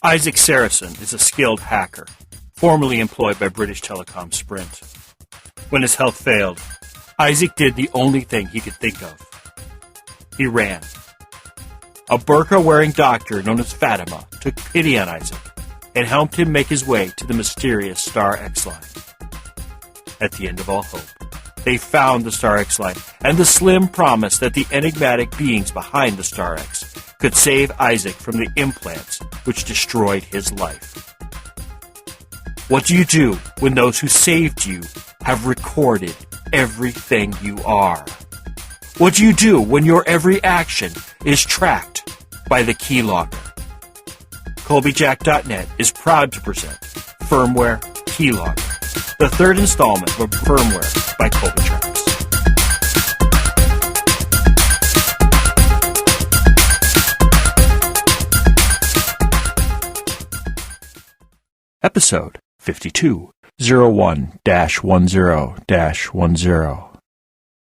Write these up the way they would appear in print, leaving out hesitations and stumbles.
Isaac Sarason is a skilled hacker, formerly employed by British Telecom-Sprint. When his health failed, Isaac did the only thing he could think of. He ran. A burqa-wearing doctor known as Fatima took pity on Isaac and helped him make his way to the mysterious Star X line. At the end of all hope, they found the Star X line and the slim promise that the enigmatic beings behind the Star X could save Isaac from the implants which destroyed his life. What do you do when those who saved you have recorded everything you are? What do you do when your every action is tracked by the Keylogger? Colbyjack.net is proud to present Firmware Keylogger, the third installment of Firmware by Colbytrax. Episode 5201-10-10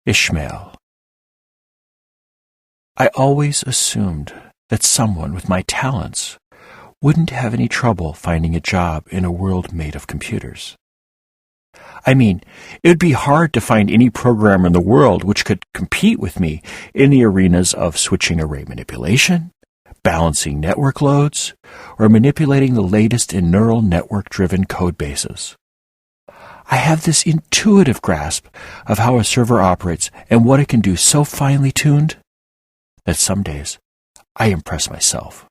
Ishmael. I always assumed that someone with my talents wouldn't have any trouble finding a job in a world made of computers. I mean, it would be hard to find any programmer in the world which could compete with me in the arenas of switching array manipulation, balancing network loads, or manipulating the latest in neural network-driven code bases. I have this intuitive grasp of how a server operates and what it can do so finely tuned that some days I impress myself.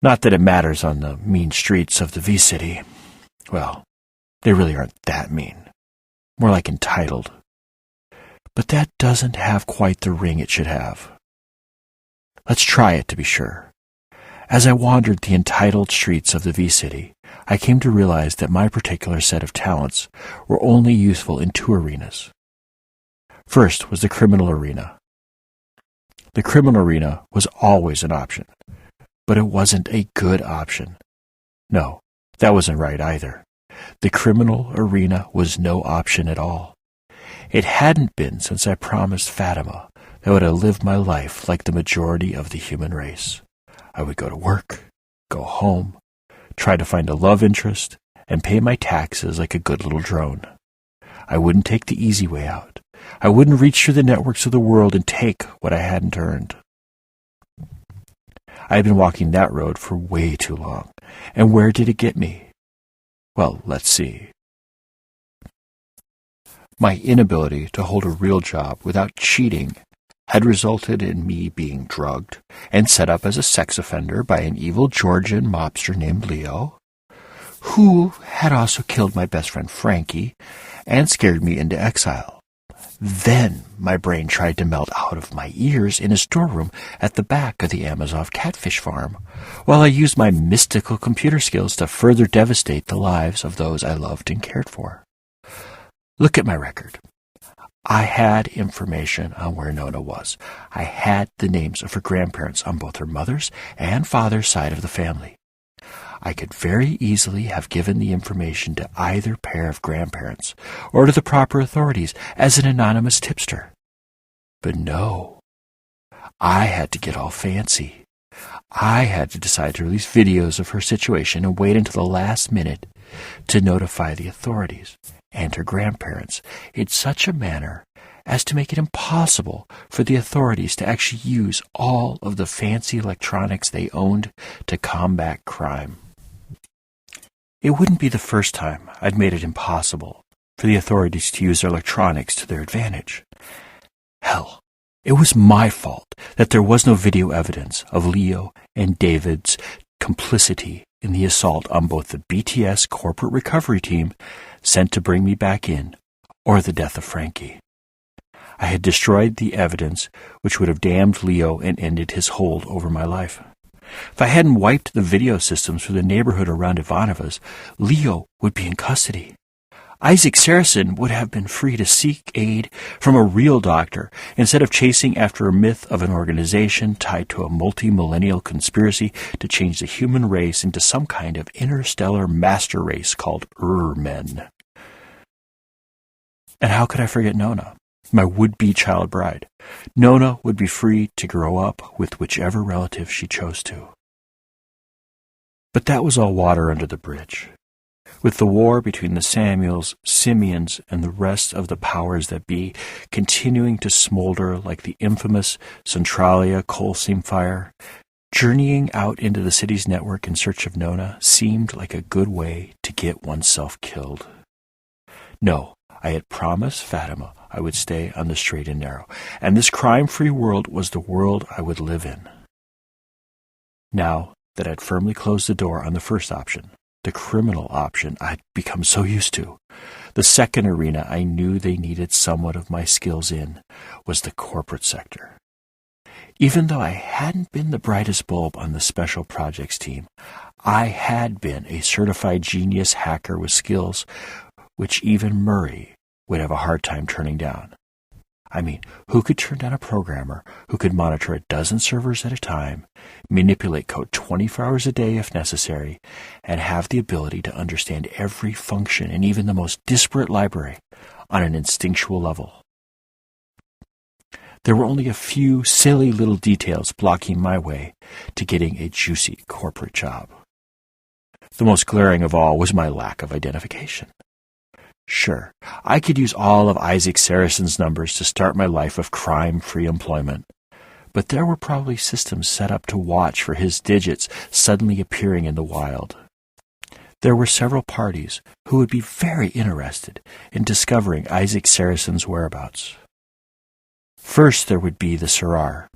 Not that it matters on the mean streets of the V-City. Well, they really aren't that mean. More like entitled. But that doesn't have quite the ring it should have. Let's try it to be sure. As I wandered the entitled streets of the V-City, I came to realize that my particular set of talents were only useful in two arenas. First was the criminal arena. The criminal arena was always an option, but it wasn't a good option. No, that wasn't right either. The criminal arena was no option at all. It hadn't been since I promised Fatima that I would live my life like the majority of the human race. I would go to work, go home, try to find a love interest, and pay my taxes like a good little drone. I wouldn't take the easy way out. I wouldn't reach through the networks of the world and take what I hadn't earned. I had been walking that road for way too long. And where did it get me? Well, let's see. My inability to hold a real job without cheating had resulted in me being drugged and set up as a sex offender by an evil Georgian mobster named Leo, who had also killed my best friend Frankie and scared me into exile. Then my brain tried to melt out of my ears in a storeroom at the back of the Amazov catfish farm, while I used my mystical computer skills to further devastate the lives of those I loved and cared for. Look at my record. I had information on where Nona was. I had the names of her grandparents on both her mother's and father's side of the family. I could very easily have given the information to either pair of grandparents or to the proper authorities as an anonymous tipster. But no, I had to get all fancy. I had to decide to release videos of her situation and wait until the last minute to notify the authorities and her grandparents in such a manner as to make it impossible for the authorities to actually use all of the fancy electronics they owned to combat crime. It wouldn't be the first time I'd made it impossible for the authorities to use their electronics to their advantage. Hell, it was my fault that there was no video evidence of Leo and David's complicity in the assault on both the BTS corporate recovery team sent to bring me back in or the death of Frankie. I had destroyed the evidence which would have damned Leo and ended his hold over my life. If I hadn't wiped the video systems for the neighborhood around Ivanova's, Leo would be in custody. Isaac Sarason would have been free to seek aid from a real doctor instead of chasing after a myth of an organization tied to a multi-millennial conspiracy to change the human race into some kind of interstellar master race called Men. And how could I forget Nona, my would-be child bride? Nona would be free to grow up with whichever relative she chose to. But that was all water under the bridge. With the war between the Samuels, Simeons, and the rest of the powers that be continuing to smolder like the infamous Centralia coal seam fire, journeying out into the city's network in search of Nona seemed like a good way to get oneself killed. No, I had promised Fatima I would stay on the straight and narrow, and this crime-free world was the world I would live in. Now that I'd firmly closed the door on the first option, the criminal option I'd become so used to, the second arena I knew they needed somewhat of my skills in was the corporate sector. Even though I hadn't been the brightest bulb on the special projects team, I had been a certified genius hacker with skills which even Murray would have a hard time turning down. I mean, who could turn down a programmer who could monitor a dozen servers at a time, manipulate code 24 hours a day if necessary, and have the ability to understand every function and even the most disparate library on an instinctual level? There were only a few silly little details blocking my way to getting a juicy corporate job. The most glaring of all was my lack of identification. Sure, I could use all of Isaac Sarason's numbers to start my life of crime-free employment, but there were probably systems set up to watch for his digits suddenly appearing in the wild. There were several parties who would be very interested in discovering Isaac Sarason's whereabouts. First, there would be the SARAR,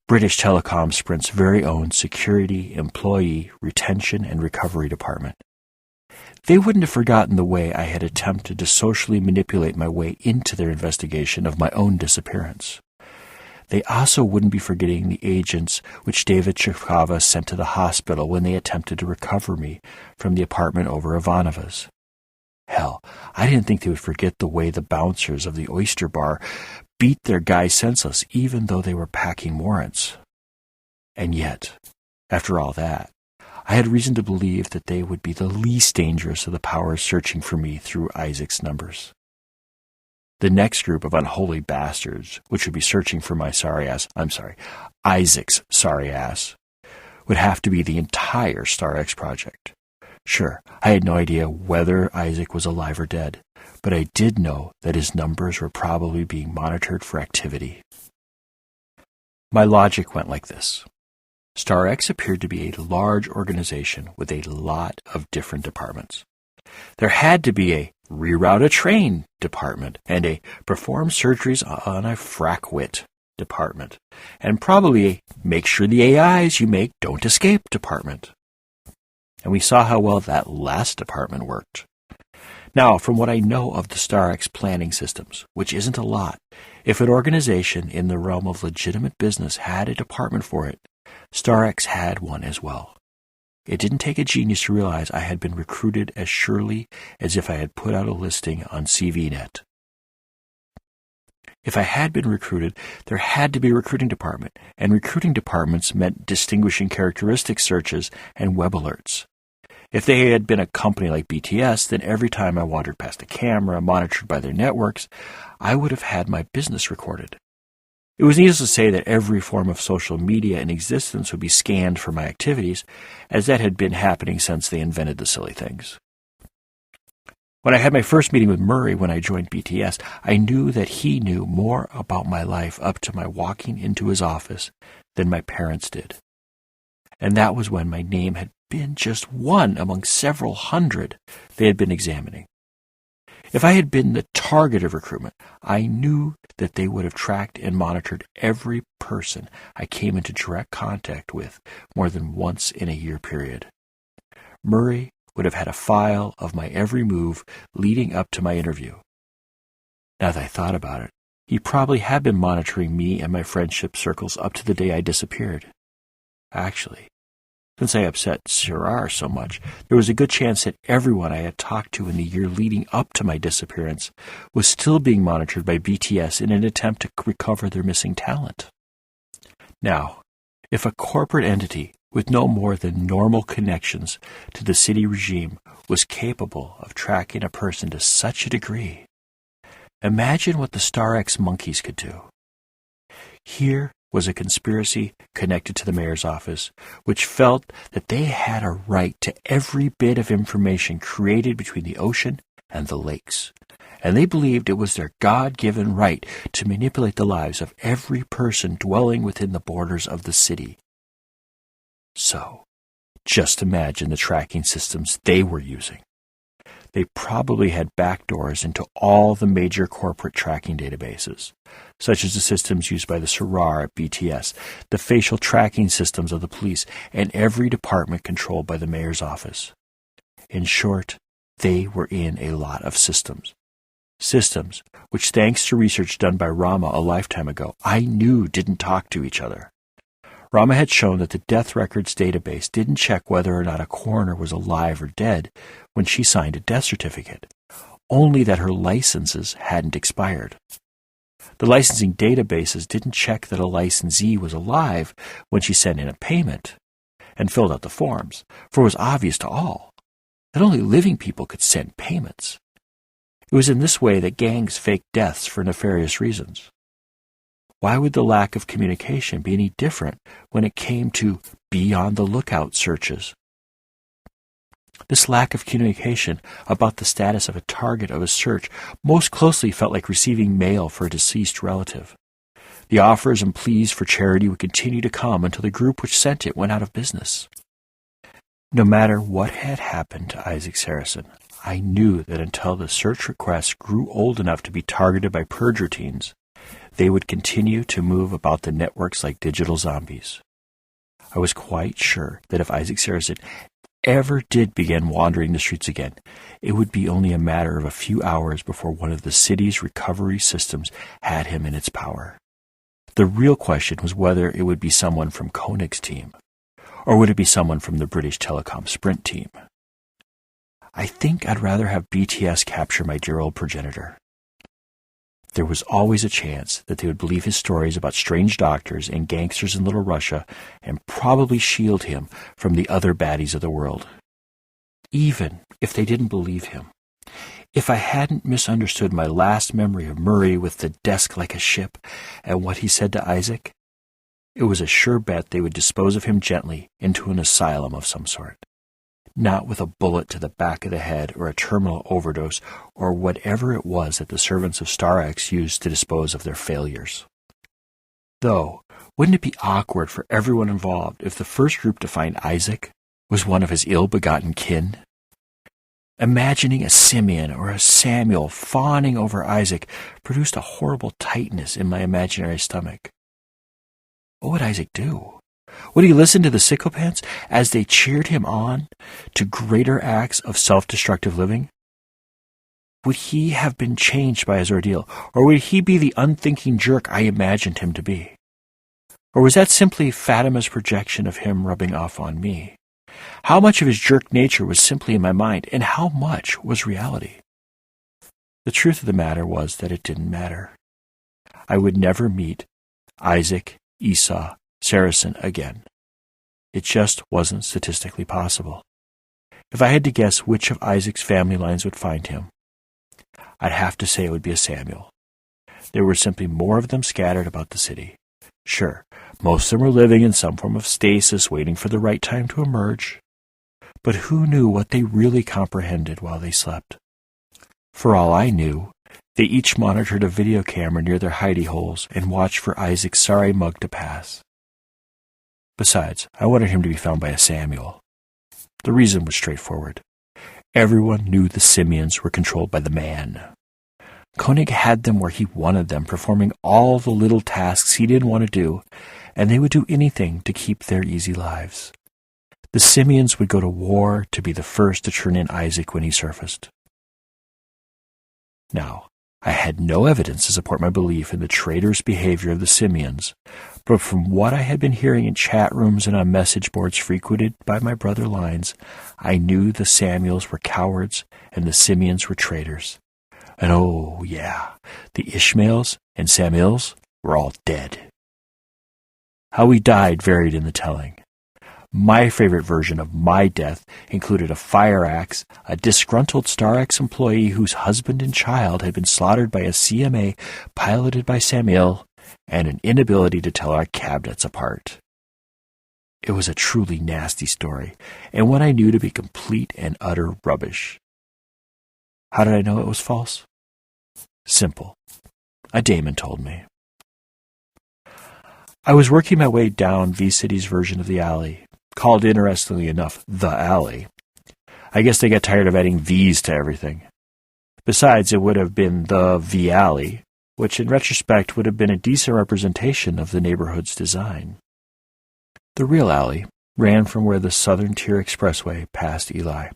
British Telecom-Sprint's very own security, employee, retention, and recovery department. They wouldn't have forgotten the way I had attempted to socially manipulate my way into their investigation of my own disappearance. They also wouldn't be forgetting the agents which David Chikava sent to the hospital when they attempted to recover me from the apartment over Ivanova's. Hell, I didn't think they would forget the way the bouncers of the Oyster Bar beat their guy senseless even though they were packing warrants. And yet, after all that, I had reason to believe that they would be the least dangerous of the powers searching for me through Isaac's numbers. The next group of unholy bastards, which would be searching for my Isaac's sorry ass, would have to be the entire StarX project. Sure, I had no idea whether Isaac was alive or dead, but I did know that his numbers were probably being monitored for activity. My logic went like this. StarX appeared to be a large organization with a lot of different departments. There had to be a reroute a train department and a perform surgeries on a frackwit department, and probably a make sure the AIs you make don't escape department. And we saw how well that last department worked. Now, from what I know of the StarX planning systems, which isn't a lot, if an organization in the realm of legitimate business had a department for it, StarX had one as well. It didn't take a genius to realize I had been recruited as surely as if I had put out a listing on CVNet. If I had been recruited, there had to be a recruiting department, and recruiting departments meant distinguishing characteristics searches and web alerts. If they had been a company like BTS, then every time I wandered past a camera monitored by their networks, I would have had my business recorded. It was needless to say that every form of social media in existence would be scanned for my activities, as that had been happening since they invented the silly things. When I had my first meeting with Murray when I joined BTS, I knew that he knew more about my life up to my walking into his office than my parents did. And that was when my name had been just one among several hundred they had been examining. If I had been the target of recruitment, I knew that they would have tracked and monitored every person I came into direct contact with more than once in a year period. Murray would have had a file of my every move leading up to my interview. Now that I thought about it, he probably had been monitoring me and my friendship circles up to the day I disappeared. Actually, since I upset Sarar so much, there was a good chance that everyone I had talked to in the year leading up to my disappearance was still being monitored by BTS in an attempt to recover their missing talent. Now, if a corporate entity with no more than normal connections to the city regime was capable of tracking a person to such a degree, imagine what the StarX monkeys could do. Here was a conspiracy connected to the mayor's office, which felt that they had a right to every bit of information created between the ocean and the lakes, and they believed it was their God-given right to manipulate the lives of every person dwelling within the borders of the city. So, just imagine the tracking systems they were using. They probably had backdoors into all the major corporate tracking databases, such as the systems used by the SARAR at BTS, the facial tracking systems of the police, and every department controlled by the mayor's office. In short, they were in a lot of systems. Systems which, thanks to research done by Rama a lifetime ago, I knew didn't talk to each other. Rama had shown that the death records database didn't check whether or not a coroner was alive or dead when she signed a death certificate, only that her licenses hadn't expired. The licensing databases didn't check that a licensee was alive when she sent in a payment and filled out the forms, for it was obvious to all that only living people could send payments. It was in this way that gangs faked deaths for nefarious reasons. Why would the lack of communication be any different when it came to be on the lookout searches? This lack of communication about the status of a target of a search most closely felt like receiving mail for a deceased relative. The offers and pleas for charity would continue to come until the group which sent it went out of business. No matter what had happened to Isaac Sarason, I knew that until the search requests grew old enough to be targeted by purge routines, they would continue to move about the networks like digital zombies. I was quite sure that if Isaac Sarason ever did begin wandering the streets again, it would be only a matter of a few hours before one of the city's recovery systems had him in its power. The real question was whether it would be someone from Koenig's team, or would it be someone from the British Telecom-Sprint team? I think I'd rather have BTS capture my dear old progenitor. There was always a chance that they would believe his stories about strange doctors and gangsters in Little Russia and probably shield him from the other baddies of the world. Even if they didn't believe him, if I hadn't misunderstood my last memory of Murray with the desk like a ship and what he said to Isaac, it was a sure bet they would dispose of him gently into an asylum of some sort. Not with a bullet to the back of the head or a terminal overdose or whatever it was that the servants of Star-X used to dispose of their failures. Though, wouldn't it be awkward for everyone involved if the first group to find Isaac was one of his ill-begotten kin? Imagining a Simeon or a Samuel fawning over Isaac produced a horrible tightness in my imaginary stomach. What would Isaac do? Would he listen to the sycophants as they cheered him on to greater acts of self-destructive living? Would he have been changed by his ordeal, or would he be the unthinking jerk I imagined him to be? Or was that simply Fatima's projection of him rubbing off on me? How much of his jerk nature was simply in my mind, and how much was reality? The truth of the matter was that it didn't matter. I would never meet Isaac, Esau, Sarason again. It just wasn't statistically possible. If I had to guess which of Isaac's family lines would find him, I'd have to say it would be a Samuel. There were simply more of them scattered about the city. Sure, most of them were living in some form of stasis, waiting for the right time to emerge. But who knew what they really comprehended while they slept? For all I knew, they each monitored a video camera near their hidey holes and watched for Isaac's sorry mug to pass. Besides, I wanted him to be found by a Samuel. The reason was straightforward. Everyone knew the simians were controlled by the man. Koenig had them where he wanted them, performing all the little tasks he didn't want to do, and they would do anything to keep their easy lives. The simians would go to war to be the first to turn in Isaac when he surfaced. Now, I had no evidence to support my belief in the traitorous behavior of the simians, but from what I had been hearing in chat rooms and on message boards frequented by my brother Lines, I knew the Samuels were cowards and the simians were traitors. And oh yeah, the Ishmaels and Samuels were all dead. How we died varied in the telling. My favorite version of my death included a fire axe, a disgruntled Star-X employee whose husband and child had been slaughtered by a CMA piloted by Samuel, and an inability to tell our cabinets apart. It was a truly nasty story, and one I knew to be complete and utter rubbish. How did I know it was false? Simple. A daemon told me. I was working my way down V-City's version of the alley, called interestingly enough, The Alley. I guess they got tired of adding V's to everything. Besides, it would have been the V-Alley, which in retrospect would have been a decent representation of the neighborhood's design. The real alley ran from where the Southern Tier Expressway passed Eli,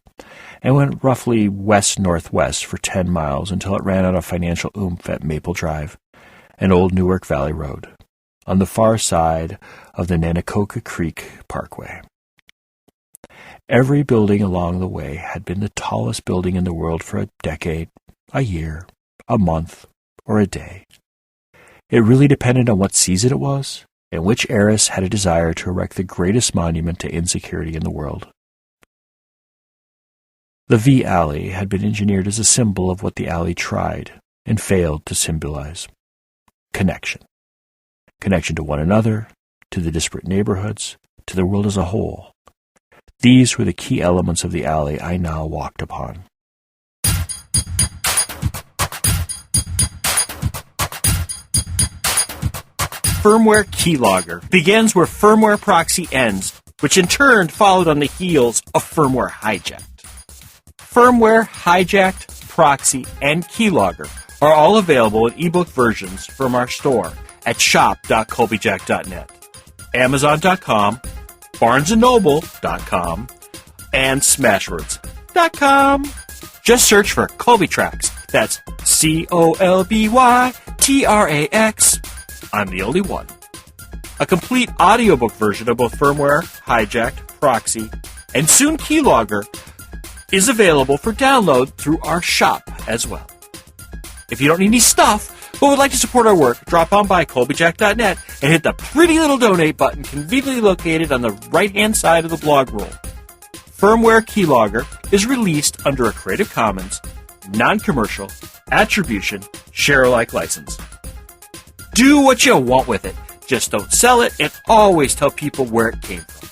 and went roughly west-northwest for 10 miles until it ran out of financial oomph at Maple Drive, an old Newark Valley road, on the far side of the Nanacoca Creek Parkway. Every building along the way had been the tallest building in the world for a decade, a year, a month, or a day. It really depended on what season it was, and which heiress had a desire to erect the greatest monument to insecurity in the world. The V-Alley had been engineered as a symbol of what the alley tried and failed to symbolize: connection. Connection to one another, to the disparate neighborhoods, to the world as a whole. These were the key elements of the alley I now walked upon. Firmware Keylogger begins where Firmware Proxy ends, which in turn followed on the heels of Firmware Hijacked. Firmware Hijacked, Proxy, and Keylogger are all available in ebook versions from our store at shop.Colbyjack.net, Amazon.com, BarnesandNoble.com, and Smashwords.com. Just search for Colbytrax. That's Colbytrax. I'm the only one. A complete audiobook version of both Firmware, Hijacked, Proxy, and soon Keylogger is available for download through our shop as well. If you don't need any stuff, but would like to support our work, drop on by Colbyjack.net and hit the pretty little donate button conveniently located on the right-hand side of the blog roll. Firmware Keylogger is released under a Creative Commons, non-commercial, attribution, share-alike license. Do what you want with it. Just don't sell it, and always tell people where it came from.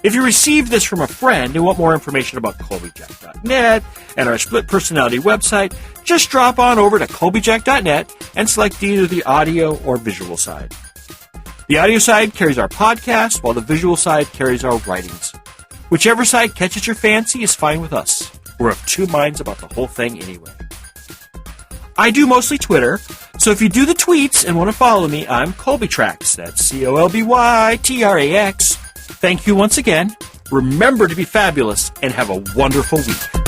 If you received this from a friend and want more information about Colbyjack.net and our split personality website, just drop on over to Colbyjack.net and select either the audio or visual side. The audio side carries our podcast, while the visual side carries our writings. Whichever side catches your fancy is fine with us. We're of two minds about the whole thing anyway. I do mostly Twitter, so if you do the tweets and want to follow me, I'm Colbytrax. That's Colbytrax. Thank you once again. Remember to be fabulous and have a wonderful week.